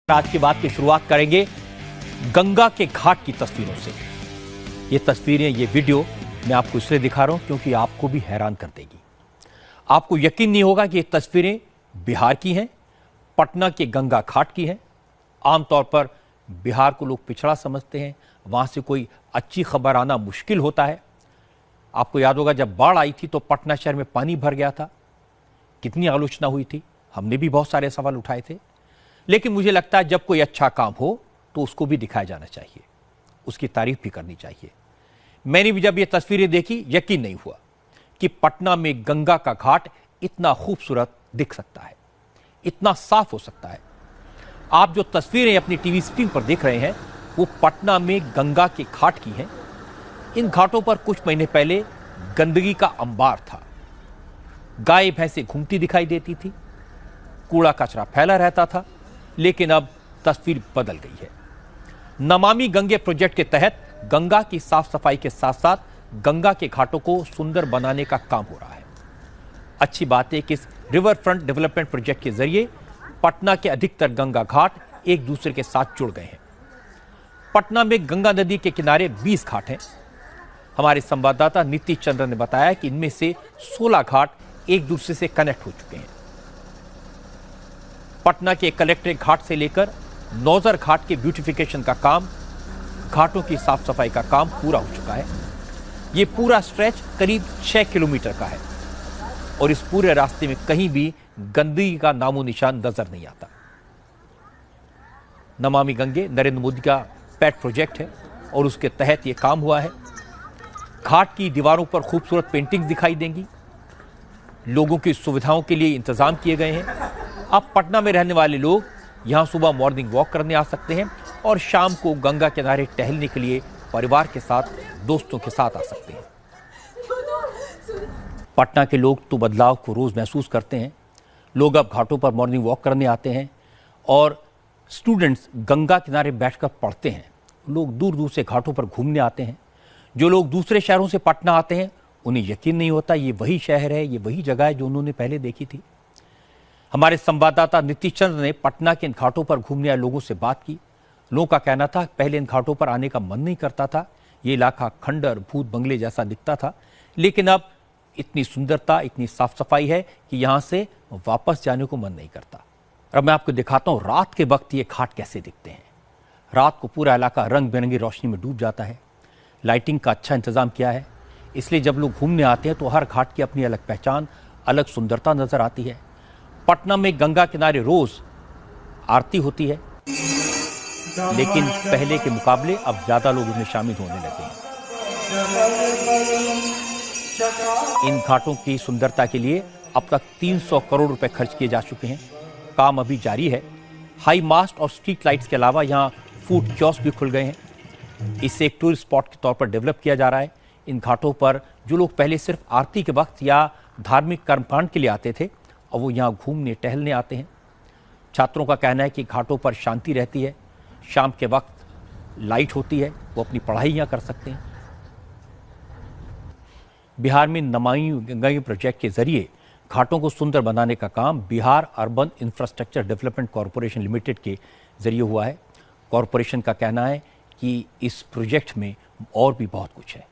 आज की बात की शुरुआत करेंगे गंगा के घाट की तस्वीरों से। ये तस्वीरें, ये वीडियो मैं आपको इसलिए दिखा रहा हूं क्योंकि आपको भी हैरान कर देगी। आपको यकीन नहीं होगा कि ये तस्वीरें बिहार की हैं, पटना के गंगा घाट की हैं। आमतौर पर बिहार को लोग पिछड़ा समझते हैं, वहां से कोई अच्छी खबर आना मुश्किल होता है। आपको याद होगा जब बाढ़ आई थी तो पटना शहर में पानी भर गया था, कितनी आलोचना हुई थी, हमने भी बहुत सारे सवाल उठाए थे। लेकिन मुझे लगता है जब कोई अच्छा काम हो तो उसको भी दिखाया जाना चाहिए, उसकी तारीफ भी करनी चाहिए। मैंने भी जब ये तस्वीरें देखी यकीन नहीं हुआ कि पटना में गंगा का घाट इतना खूबसूरत दिख सकता है, इतना साफ हो सकता है। आप जो तस्वीरें अपनी टीवी स्क्रीन पर देख रहे हैं वो पटना में गंगा के घाट की हैं। इन घाटों पर कुछ महीने पहले गंदगी का अंबार था, गाय भैंसें घूमती दिखाई देती थी, कूड़ा कचरा फैला रहता था। लेकिन अब तस्वीर बदल गई है। नमामि गंगे प्रोजेक्ट के तहत गंगा की साफ सफाई के साथ साथ गंगा के घाटों को सुंदर बनाने का काम हो रहा है। अच्छी बात है कि इस रिवर फ्रंट डेवलपमेंट प्रोजेक्ट के जरिए पटना के अधिकतर गंगा घाट एक दूसरे के साथ जुड़ गए हैं। पटना में गंगा नदी के किनारे 20 घाट हैं। हमारे संवाददाता नीतीश चंद्र ने बताया कि इनमें से 16 घाट एक दूसरे से कनेक्ट हो चुके हैं। पटना के कलेक्ट्रेट घाट से लेकर नौजर घाट के ब्यूटिफिकेशन का काम, घाटों की साफ सफाई का काम पूरा हो चुका है। यह पूरा स्ट्रेच करीब 6 किलोमीटर का है और इस पूरे रास्ते में कहीं भी गंदगी का नामो निशान नजर नहीं आता। नमामि गंगे नरेंद्र मोदी का पेट प्रोजेक्ट है और उसके तहत यह काम हुआ है। घाट की दीवारों पर खूबसूरत पेंटिंग्स दिखाई देंगी। लोगों की सुविधाओं के लिए इंतजाम किए गए हैं। अब पटना में रहने वाले लोग यहां सुबह मॉर्निंग वॉक करने आ सकते हैं और शाम को गंगा किनारे टहलने के लिए परिवार के साथ, दोस्तों के साथ आ सकते हैं। पटना के लोग तो बदलाव को रोज महसूस करते हैं। लोग अब घाटों पर मॉर्निंग वॉक करने आते हैं और स्टूडेंट्स गंगा किनारे बैठकर पढ़ते हैं। लोग दूर दूर से घाटों पर घूमने आते हैं। जो लोग दूसरे शहरों से पटना आते हैं उन्हें यकीन नहीं होता ये वही शहर है, ये वही जगह है जो उन्होंने पहले देखी थी। हमारे संवाददाता नीतीश चंद्र ने पटना के इन घाटों पर घूमने आए लोगों से बात की। लोगों का कहना था पहले इन घाटों पर आने का मन नहीं करता था, ये इलाका खंडर भूत बंगले जैसा दिखता था, लेकिन अब इतनी सुंदरता, इतनी साफ सफाई है कि यहां से वापस जाने को मन नहीं करता। अब मैं आपको दिखाता हूं रात के वक्त ये घाट कैसे दिखते हैं। रात को पूरा इलाका रंग बिरंगी रोशनी में डूब जाता है। लाइटिंग का अच्छा इंतजाम किया है, इसलिए जब लोग घूमने आते हैं तो हर घाट की अपनी अलग पहचान, अलग सुंदरता नजर आती है। पटना में गंगा किनारे रोज आरती होती है, लेकिन पहले के मुकाबले अब ज्यादा लोग इनमें शामिल होने लगे हैं। इन घाटों की सुंदरता के लिए अब तक 300 करोड़ रुपए खर्च किए जा चुके हैं। काम अभी जारी है। हाई मास्ट और स्ट्रीट लाइट्स के अलावा यहाँ फूड कियोस्क भी खुल गए हैं। इसे एक टूरिस्ट स्पॉट के तौर पर डेवलप किया जा रहा है। इन घाटों पर जो लोग पहले सिर्फ आरती के वक्त या धार्मिक कर्मकांड के लिए आते थे, अब वो यहाँ घूमने टहलने आते हैं। छात्रों का कहना है कि घाटों पर शांति रहती है, शाम के वक्त लाइट होती है, वो अपनी पढ़ाई यहाँ कर सकते हैं। बिहार में नमामि गंगे प्रोजेक्ट के जरिए घाटों को सुंदर बनाने का काम Bihar urban infrastructure development corporation limited के जरिए हुआ है। कॉरपोरेशन का कहना है कि इस प्रोजेक्ट में और भी बहुत कुछ है।